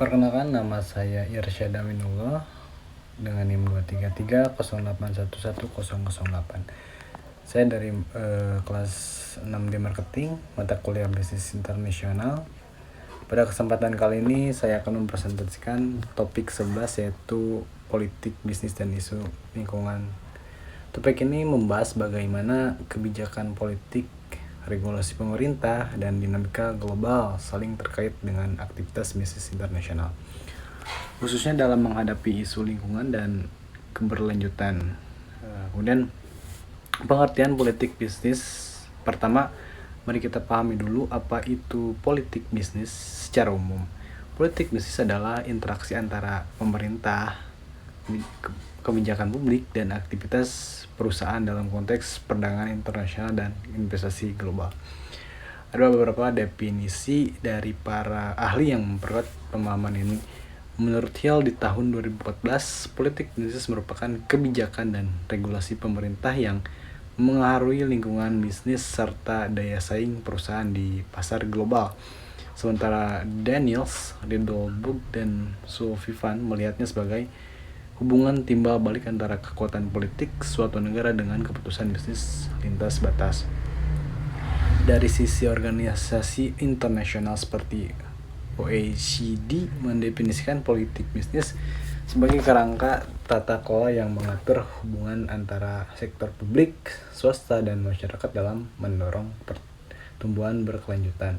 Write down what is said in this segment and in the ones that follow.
Perkenalkan, nama saya Irsyad Aminullah dengan NIM 23308111008. Saya dari kelas 6D Marketing, mata kuliah Bisnis Internasional. Pada kesempatan kali ini saya akan mempresentasikan topik 11, yaitu politik, bisnis, dan isu lingkungan. Topik ini membahas bagaimana kebijakan politik, regulasi pemerintah, dan dinamika global saling terkait dengan aktivitas bisnis internasional, khususnya dalam menghadapi isu lingkungan dan keberlanjutan. Kemudian pengertian politik bisnis. Pertama, mari kita pahami dulu apa itu politik bisnis secara umum. Politik bisnis adalah interaksi antara pemerintah, kebijakan publik, dan aktivitas perusahaan dalam konteks perdagangan internasional dan investasi global. Ada beberapa definisi dari para ahli yang memperkuat pemahaman ini. Menurut Hill di tahun 2014, politik bisnis merupakan kebijakan dan regulasi pemerintah yang mengaruhi lingkungan bisnis serta daya saing perusahaan di pasar global. Sementara Daniels, Ridlebug, dan Sullivan melihatnya sebagai hubungan timbal balik antara kekuatan politik suatu negara dengan keputusan bisnis lintas batas. Dari sisi organisasi internasional seperti OECD mendefinisikan politik bisnis sebagai kerangka tata kelola yang mengatur hubungan antara sektor publik, swasta, dan masyarakat dalam mendorong pertumbuhan berkelanjutan.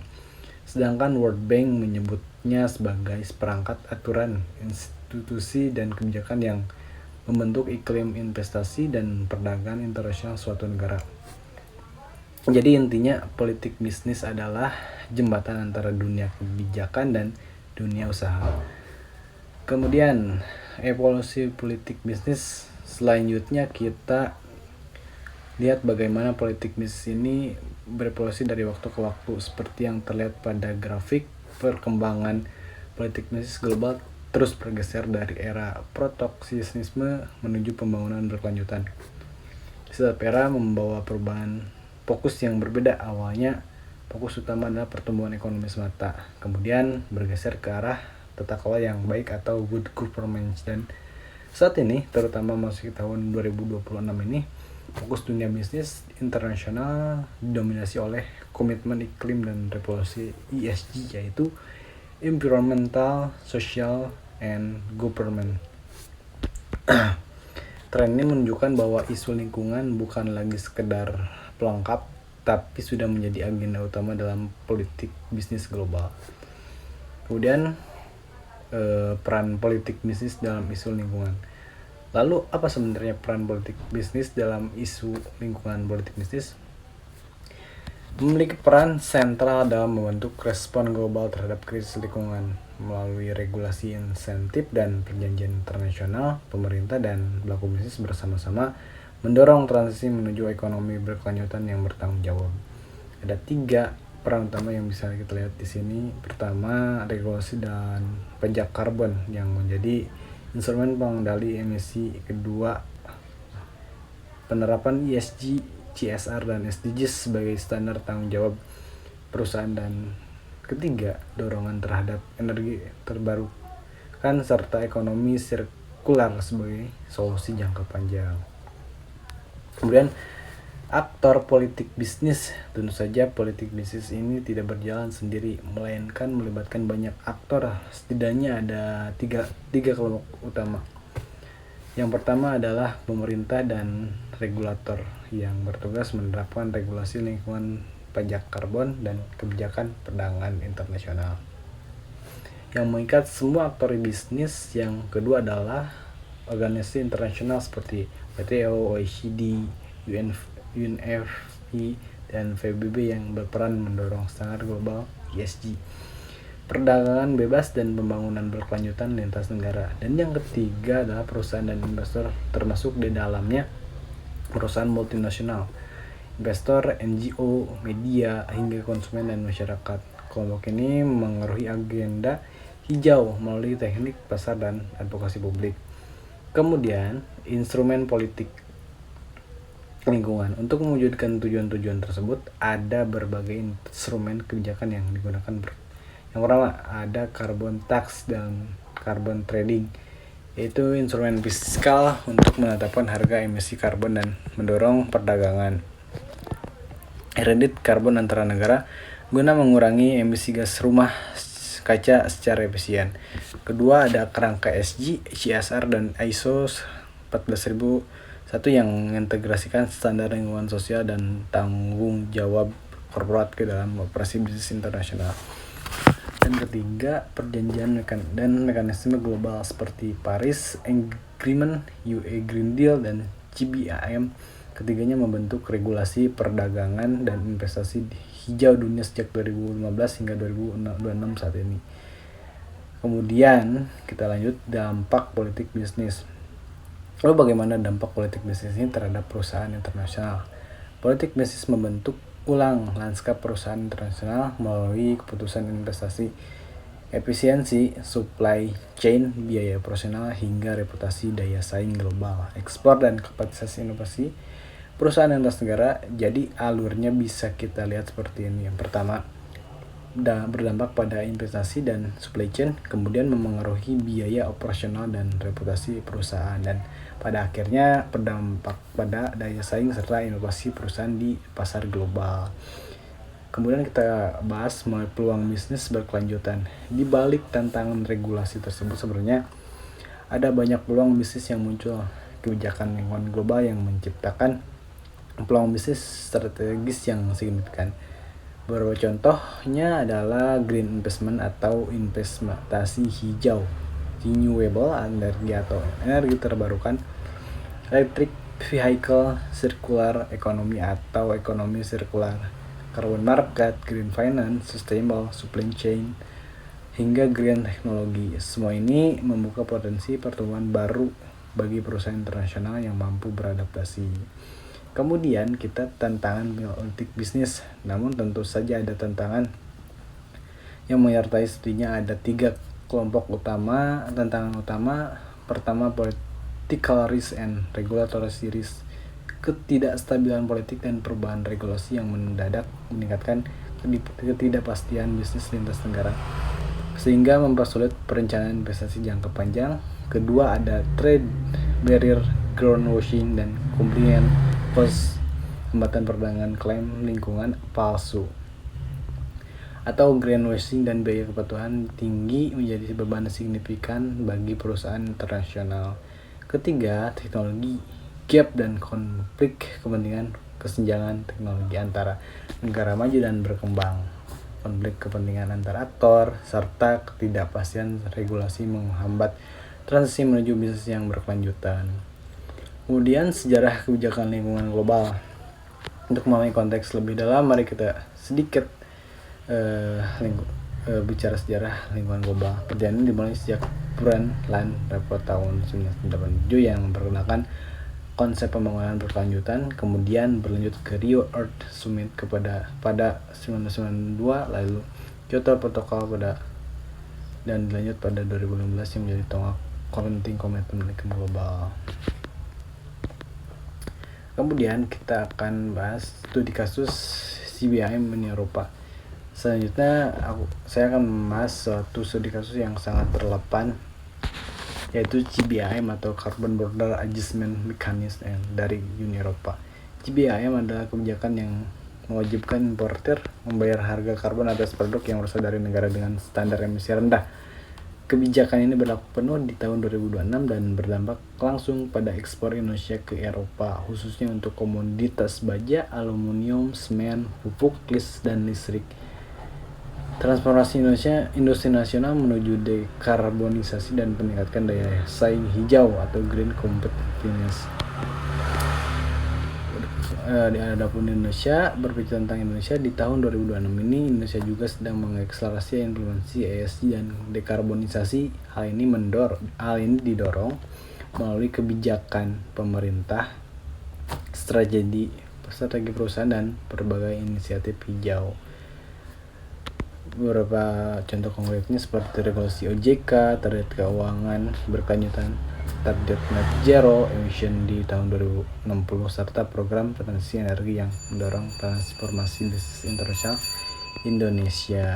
Sedangkan World Bank menyebutnya sebagai seperangkat aturan, institusi, dan kebijakan yang membentuk iklim investasi dan perdagangan internasional suatu negara. Jadi intinya, politik bisnis adalah jembatan antara dunia kebijakan dan dunia usaha. Kemudian, evolusi politik bisnis selanjutnya kita lihat bagaimana politik bisnis ini berevolusi dari waktu ke waktu. Seperti yang terlihat pada grafik, perkembangan politik bisnis global terus bergeser dari era proteksionisme menuju pembangunan berkelanjutan. Setiap era membawa perubahan fokus yang berbeda. Awalnya fokus utama adalah pertumbuhan ekonomi semata, kemudian bergeser ke arah tata kelola yang baik atau good governance, dan saat ini, terutama masuk tahun 2026 ini, fokus dunia bisnis internasional didominasi oleh komitmen iklim dan revolusi ESG, yaitu Environmental, Social, and Government. Tren ini menunjukkan bahwa isu lingkungan bukan lagi sekedar pelengkap, tapi sudah menjadi agenda utama dalam politik bisnis global. Kemudian peran politik bisnis dalam isu lingkungan. Lalu apa sebenarnya peran politik bisnis dalam isu lingkungan? Politik bisnis memiliki peran sentral dalam membentuk respon global terhadap krisis lingkungan. Melalui regulasi, insentif, dan perjanjian internasional, pemerintah dan pelaku bisnis bersama-sama mendorong transisi menuju ekonomi berkelanjutan yang bertanggung jawab. Ada 3 peran utama yang bisa kita lihat di sini. Pertama, regulasi dan pajak karbon yang menjadi instrumen pengendali emisi. Kedua, penerapan ESG, CSR, dan SDGs sebagai standar tanggung jawab perusahaan. Dan ketiga, dorongan terhadap energi terbarukan serta ekonomi sirkular sebagai solusi jangka panjang. Kemudian aktor politik bisnis. Tentu saja politik bisnis ini tidak berjalan sendiri, melainkan melibatkan banyak aktor. Setidaknya ada tiga kelompok utama. Yang pertama adalah pemerintah dan regulator yang bertugas menerapkan regulasi lingkungan, pajak karbon, dan kebijakan perdagangan internasional yang mengikat semua aktor bisnis. Yang kedua adalah organisasi internasional seperti WTO, OECD, UNFI, dan PBB yang berperan mendorong standar global ESG, perdagangan bebas, dan pembangunan berkelanjutan lintas negara. Dan yang ketiga adalah perusahaan dan investor, termasuk di dalamnya perusahaan multinasional, investor, NGO, media, hingga konsumen dan masyarakat. Kelompok ini mengaruhi agenda hijau melalui teknik pasar dan advokasi publik. Kemudian, instrumen politik lingkungan. Untuk mewujudkan tujuan-tujuan tersebut, ada berbagai instrumen kebijakan yang digunakan Yang pertama ada carbon tax dan carbon trading, yaitu instrumen fiskal untuk menetapkan harga emisi karbon dan mendorong perdagangan kredit karbon antara negara guna mengurangi emisi gas rumah kaca secara efisien. Kedua ada kerangka ESG, CSR dan ISO 14001 yang mengintegrasikan standar lingkungan sosial dan tanggung jawab korporat ke dalam operasi bisnis internasional. Dan ketiga, perjanjian dan mekanisme global seperti Paris Agreement, UE Green Deal, dan CBAM. Ketiganya membentuk regulasi perdagangan dan investasi hijau dunia sejak 2015 hingga 2026 saat ini. Kemudian kita lanjut dampak politik bisnis. Lalu bagaimana dampak politik bisnis ini terhadap perusahaan internasional? Politik bisnis membentuk ulang lanskap perusahaan internasional melalui keputusan investasi, efisiensi, supply chain, biaya operasional, hingga reputasi daya saing global, ekspor dan kapasitas inovasi perusahaan lintas negara. Jadi alurnya bisa kita lihat seperti ini. Yang pertama, berdampak pada investasi dan supply chain, kemudian memengaruhi biaya operasional dan reputasi perusahaan, dan pada akhirnya berdampak pada daya saing serta inovasi perusahaan di pasar global. Kemudian kita bahas mengenai peluang bisnis berkelanjutan. Di balik tantangan regulasi tersebut sebenarnya ada banyak peluang bisnis yang muncul. Kebijakan lingkungan global yang menciptakan peluang bisnis strategis yang signifikan. Beberapa contohnya adalah green investment atau investasi hijau, renewable energy atau energi terbarukan, electric vehicle, circular economy atau ekonomi sirkular, carbon market, green finance, sustainable supply chain, hingga green technology. Semua ini membuka potensi pertumbuhan baru bagi perusahaan internasional yang mampu beradaptasi. Kemudian kita tantangan politik bisnis, namun tentu saja ada tantangan yang menyertai setidaknya ada 3 kelompok utama. Tantangan utama pertama, political risk and regulatory risk, ketidakstabilan politik dan perubahan regulasi yang mendadak meningkatkan ketidakpastian bisnis lintas negara sehingga mempersulit perencanaan investasi jangka panjang. Kedua ada trade barrier, greenwashing, dan compliance cost, hambatan perdagangan, klaim lingkungan palsu atau greenwashing dan biaya kepatuhan tinggi menjadi beban signifikan bagi perusahaan internasional. Ketiga, teknologi gap dan konflik kepentingan, kesenjangan teknologi antara negara maju dan berkembang, konflik kepentingan antar aktor, serta ketidakpastian regulasi menghambat transisi menuju bisnis yang berkelanjutan. Kemudian sejarah kebijakan lingkungan global. Untuk memahami konteks lebih dalam, mari kita sedikit bicara sejarah lingkungan global. Perjalanan dimulai sejak Brundtland Report tahun 1987 yang memperkenalkan konsep pembangunan berkelanjutan, kemudian berlanjut ke Rio Earth Summit pada 1992, lalu Kyoto Protocol dan dilanjut pada 2015 yang menjadi tonggak penting komitmen lingkungan global. Kemudian kita akan bahas studi kasus CBAM di Eropa. Selanjutnya saya akan membahas suatu studi kasus yang sangat relevan, yaitu CBAM atau Carbon Border Adjustment Mechanism dari Uni Eropa. CBAM adalah kebijakan yang mewajibkan importer membayar harga karbon atas produk yang berasal dari negara dengan standar emisi rendah. Kebijakan ini berlaku penuh di tahun 2026 dan berdampak langsung pada ekspor Indonesia ke Eropa, khususnya untuk komoditas baja, aluminium, semen, pupuk, dan listrik. Transformasi industri nasional menuju dekarbonisasi dan meningkatkan daya saing hijau atau green competitiveness. Adapun Indonesia, berbicara tentang Indonesia di tahun 2026 ini, Indonesia juga sedang mengakselerasi implementasi ESG dan dekarbonisasi. Hal ini didorong melalui kebijakan pemerintah, strategi perusahaan, dan berbagai inisiatif hijau. Beberapa contoh konkretnya seperti regulasi OJK, target keuangan berkelanjutan, target net zero emission di tahun 2060, serta program transisi energi yang mendorong transformasi bisnis internasional Indonesia.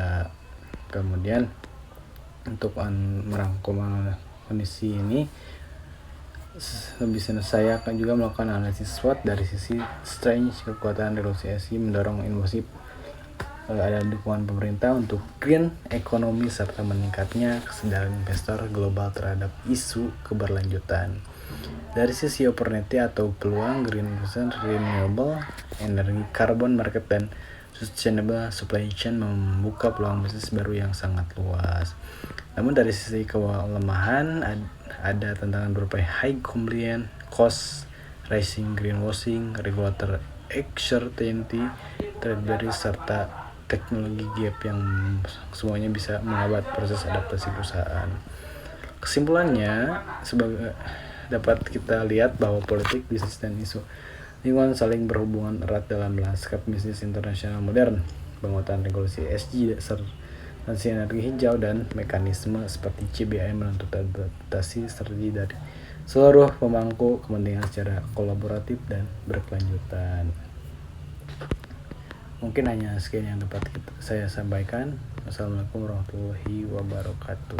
Kemudian untuk merangkum kondisi ini, bisnis saya akan juga melakukan analisis SWOT dari sisi strength, kekuatan revolusi SI mendorong inovasi, ada dukungan pemerintah untuk green economy serta meningkatnya kesadaran investor global terhadap isu keberlanjutan. Dari sisi opportunity atau peluang, green renewable energy, carbon market, dan sustainable supply chain membuka peluang bisnis baru yang sangat luas. Namun dari sisi kelemahan, ada tantangan berupa high compliance cost, rising greenwashing, regulator uncertainty, trade barriers, serta teknologi gap yang semuanya bisa menghambat proses adaptasi perusahaan. Kesimpulannya, dapat kita lihat bahwa politik, bisnis, dan isu lingkungan saling berhubungan erat dalam lanskap bisnis internasional modern. Penguatan regulasi ESG, transisi energi hijau, dan mekanisme seperti CBI menuntut adaptasi strategi dari seluruh pemangku kepentingan secara kolaboratif dan berkelanjutan. Mungkin hanya sekian yang dapat saya sampaikan. Wassalamualaikum warahmatullahi wabarakatuh.